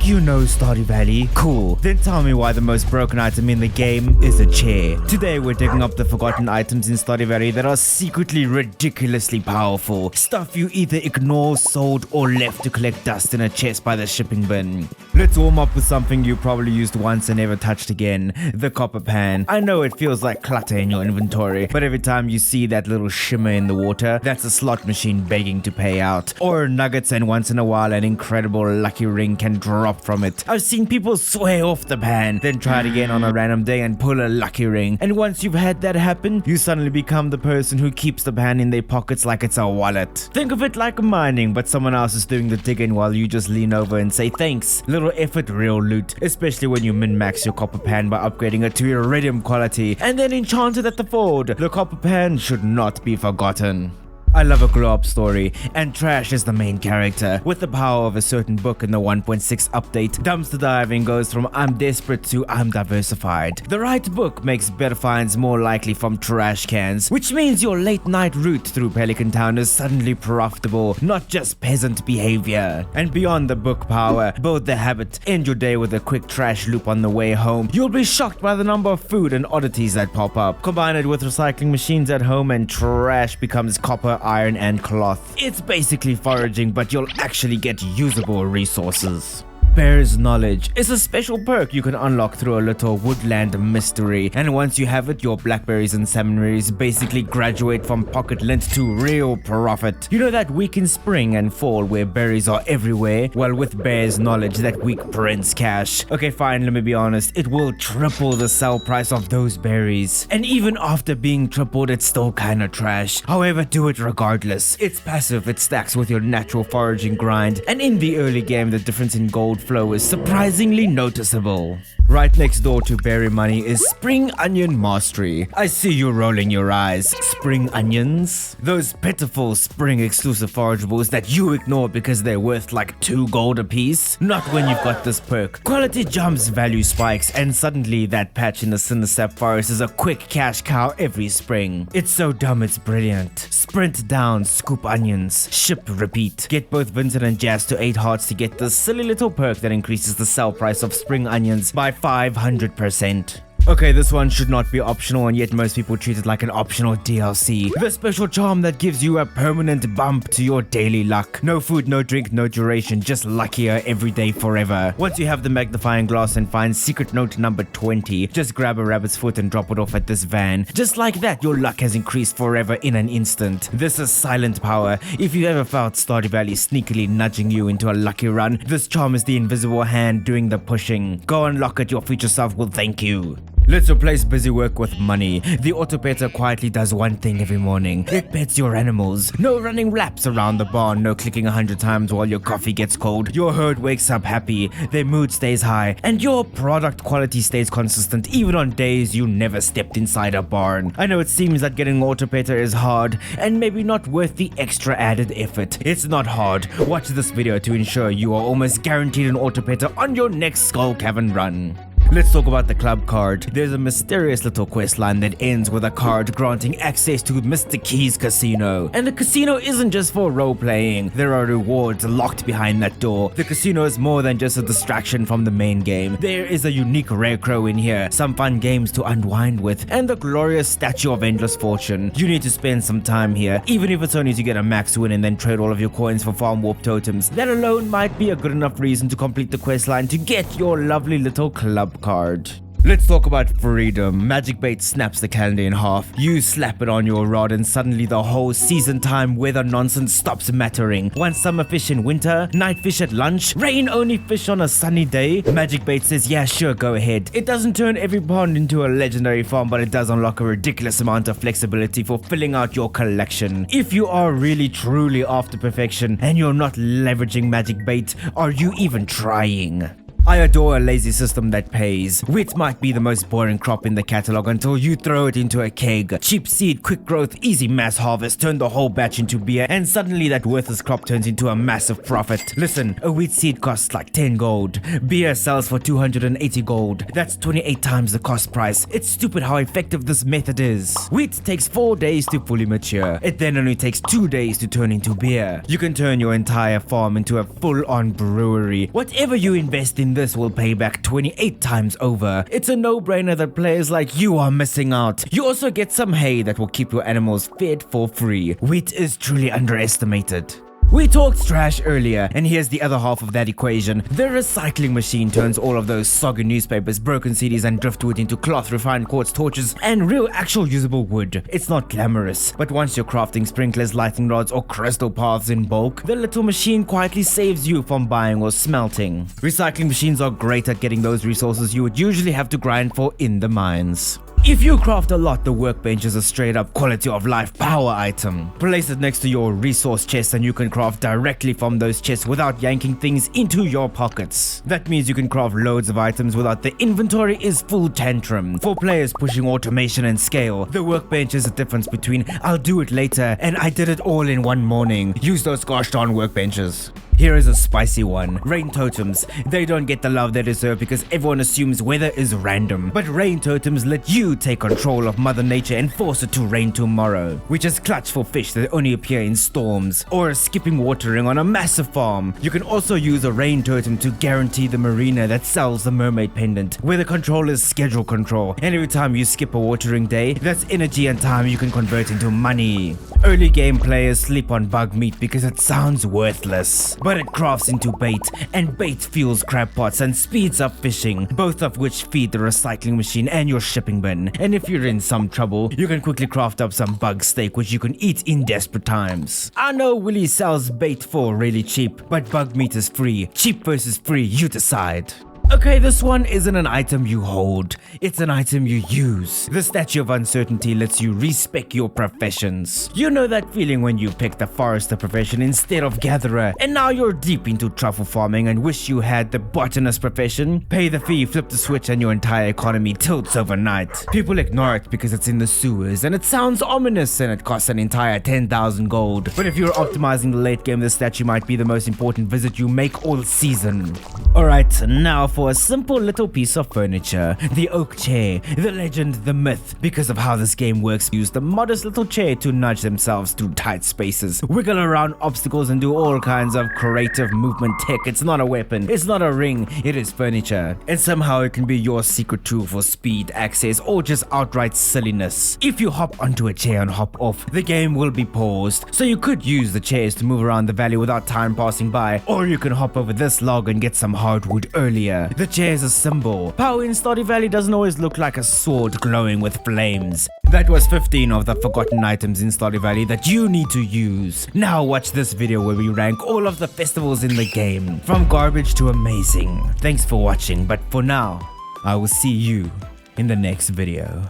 think you know Stardew Valley? Cool. Then tell me why the most broken item in the game is a chair. Today we're digging up the forgotten items in Stardew Valley that are secretly ridiculously powerful. Stuff you either ignore, sold, or left to collect dust in a chest by the shipping bin. Let's warm up with something you probably used once and never touched again. The copper pan. I know it feels like clutter in your inventory, but every time you see that little shimmer in the water, that's a slot machine begging to pay out. Or nuggets, and once in a while an incredible lucky ring can drop from it. I've seen people swear off the pan, then try it again on a random day and pull a lucky ring. And once you've had that happen, you suddenly become the person who keeps the pan in their pockets like it's a wallet. Think of it like mining, but someone else is doing the digging while you just lean over and say thanks. Little effort, real loot, especially when you min-max your copper pan by upgrading it to iridium quality and then enchant it at the ford. The copper pan should not be forgotten. I love a glow-up story, and Trash is the main character. With the power of a certain book in the 1.6 update, dumpster diving goes from I'm desperate to I'm diversified. The right book makes better finds more likely from trash cans, which means your late night route through Pelican Town is suddenly profitable, not just peasant behavior. And beyond the book power, build the habit, end your day with a quick trash loop on the way home. You'll be shocked by the number of food and oddities that pop up. Combine it with recycling machines at home and trash becomes copper, iron, and cloth. It's basically foraging, but you'll actually get usable resources. Bear's Knowledge is a special perk you can unlock through a little woodland mystery, and once you have it, your blackberries and salmonberries basically graduate from pocket lint to real profit. You know that week in spring and fall where berries are everywhere? Well, with Bear's Knowledge, that week prints cash. Okay, fine, let me be honest, it will triple the sell price of those berries. And even after being tripled, it's still kinda trash. However, do it regardless. It's passive, it stacks with your natural foraging grind, and in the early game, the difference in gold flow is surprisingly noticeable. Right next door to berry money is Spring Onion Mastery. I see you rolling your eyes. Spring onions? Those pitiful spring exclusive forageables that you ignore because they're worth like 2 gold a piece? Not when you've got this perk. Quality jumps, value spikes, and suddenly that patch in the Cindersap forest is a quick cash cow every spring. It's so dumb it's brilliant. Sprint down, scoop onions, ship, repeat. Get both Vincent and Jazz to 8 hearts to get this silly little perk that increases the sell price of spring onions by 500%. Okay, this one should not be optional, and yet most people treat it like an optional DLC. The special charm that gives you a permanent bump to your daily luck. No food, no drink, no duration, just luckier every day forever. Once you have the magnifying glass and find secret note number 20, just grab a rabbit's foot and drop it off at this van. Just like that, your luck has increased forever in an instant. This is silent power. If you ever felt Stardew Valley sneakily nudging you into a lucky run, this charm is the invisible hand doing the pushing. Go unlock it, your future self will thank you. Let's replace busy work with money. The auto petter quietly does one thing every morning. It pets your animals. No running laps around the barn, no clicking 100 times while your coffee gets cold. Your herd wakes up happy, their mood stays high, and your product quality stays consistent even on days you never stepped inside a barn. I know it seems that getting auto petter is hard and maybe not worth the extra added effort. It's not hard. Watch this video to ensure you are almost guaranteed an auto petter on your next Skull Cavern run. Let's talk about the club card. There's a mysterious little quest line that ends with a card granting access to Mr. Key's casino. And the casino isn't just for role-playing. There are rewards locked behind that door. The casino is more than just a distraction from the main game. There is a unique rare crow in here, some fun games to unwind with, and the glorious statue of endless fortune. You need to spend some time here, even if it's only to get a max win and then trade all of your coins for farm warp totems. That alone might be a good enough reason to complete the quest line to get your lovely little club card. Let's talk about freedom. Magic bait snaps the calendar in half. You slap it on your rod and suddenly the whole season time weather nonsense stops mattering. One summer fish in winter, night fish at lunch, rain only fish on a sunny day. Magic bait says yeah sure, go ahead. It doesn't turn every pond into a legendary farm, but it does unlock a ridiculous amount of flexibility for filling out your collection. If you are really truly after perfection and you're not leveraging magic bait, are you even trying? I adore a lazy system that pays. Wheat might be the most boring crop in the catalog until you throw it into a keg. Cheap seed, quick growth, easy mass harvest, turn the whole batch into beer, and suddenly that worthless crop turns into a massive profit. Listen, a wheat seed costs like 10 gold. Beer sells for 280 gold. That's 28 times the cost price. It's stupid how effective this method is. Wheat takes 4 days to fully mature. It then only takes 2 days to turn into beer. You can turn your entire farm into a full-on brewery. Whatever you invest in this will pay back 28 times over. It's a no-brainer that players like you are missing out. You also get some hay that will keep your animals fed for free. Wheat is truly underestimated. We talked trash earlier, and here's the other half of that equation. The recycling machine turns all of those soggy newspapers, broken CDs, and driftwood into cloth, refined quartz, torches, and real actual usable wood. It's not glamorous, but once you're crafting sprinklers, lightning rods, or crystal paths in bulk, the little machine quietly saves you from buying or smelting. Recycling machines are great at getting those resources you would usually have to grind for in the mines. If you craft a lot, the workbench is a straight up quality of life power item. Place it next to your resource chest and you can craft directly from those chests without yanking things into your pockets. That means you can craft loads of items without the inventory is full tantrum. For players pushing automation and scale, the workbench is a difference between I'll do it later and I did it all in one morning. Use those gosh darn workbenches. Here is a spicy one. Rain totems. They don't get the love they deserve because everyone assumes weather is random. But rain totems let you take control of Mother Nature and force it to rain tomorrow. Which is clutch for fish that only appear in storms. Or skipping watering on a massive farm. You can also use a rain totem to guarantee the marina that sells the mermaid pendant, where the control is schedule control. And every time you skip a watering day, that's energy and time you can convert into money. Early game players sleep on bug meat because it sounds worthless. But it crafts into bait, and bait fuels crab pots and speeds up fishing, both of which feed the recycling machine and your shipping bin. And if you're in some trouble, you can quickly craft up some bug steak which you can eat in desperate times. I know Willy sells bait for really cheap, but bug meat is free. Cheap versus free, you decide. Okay, this one isn't an item you hold, it's an item you use. The Statue of Uncertainty lets you respec your professions. You know that feeling when you pick the forester profession instead of gatherer, and now you're deep into truffle farming and wish you had the botanist profession? Pay the fee, flip the switch, and your entire economy tilts overnight. People ignore it because it's in the sewers, and it sounds ominous, and it costs an entire 10,000 gold. But if you're optimizing the late game, the statue might be the most important visit you make all season. Alright, now for a simple little piece of furniture. The oak chair, the legend, the myth. Because of how this game works, use the modest little chair to nudge themselves through tight spaces, wiggle around obstacles, and do all kinds of creative movement tech. It's not a weapon, it's not a ring, it is furniture. And somehow it can be your secret tool for speed, access, or just outright silliness. If you hop onto a chair and hop off, the game will be paused. So you could use the chairs to move around the valley without time passing by, or you can hop over this log and get some hardwood earlier. The chair is a symbol. Power in Stardew Valley doesn't always look like a sword glowing with flames. That was 15 of the forgotten items in Stardew Valley that you need to use. Now watch this video where we rank all of the festivals in the game, from garbage to amazing. Thanks for watching, but for now, I will see you in the next video.